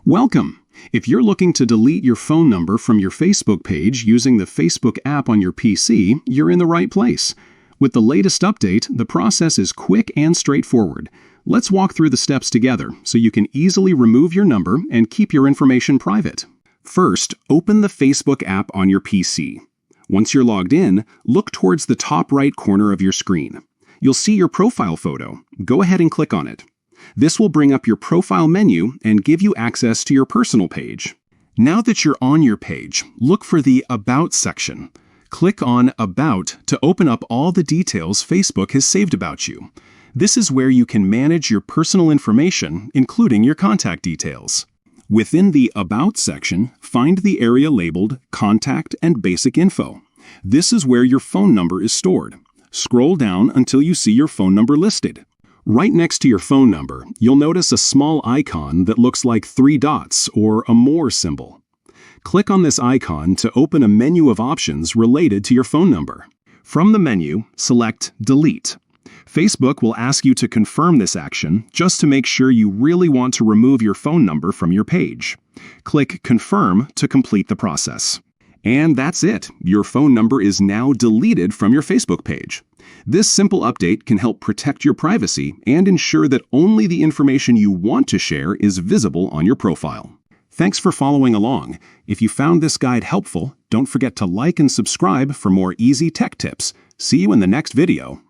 Welcome! If you're looking to delete your phone number from your Facebook page using the Facebook app on your PC, you're in the right place. With the latest update, the process is quick and straightforward. Let's walk through the steps together so you can easily remove your number and keep your information private. First, open the Facebook app on your PC. Once you're logged in, look towards the top right corner of your screen. You'll see your profile photo. Go ahead and click on it. This will bring up your profile menu and give you access to your personal page. Now that you're on your page, look for the About section. Click on About to open up all the details Facebook has saved about you. This is where you can manage your personal information, including your contact details. Within the About section, find the area labeled Contact and Basic Info. This is where your phone number is stored. Scroll down until you see your phone number listed. Right next to your phone number, you'll notice a small icon that looks like 3 dots or a more symbol. Click on this icon to open a menu of options related to your phone number. From the menu, select Delete. Facebook will ask you to confirm this action just to make sure you really want to remove your phone number from your page. Click Confirm to complete the process. And that's it. Your phone number is now deleted from your Facebook page. This simple update can help protect your privacy and ensure that only the information you want to share is visible on your profile. Thanks for following along. If you found this guide helpful, don't forget to like and subscribe for more easy tech tips. See you in the next video.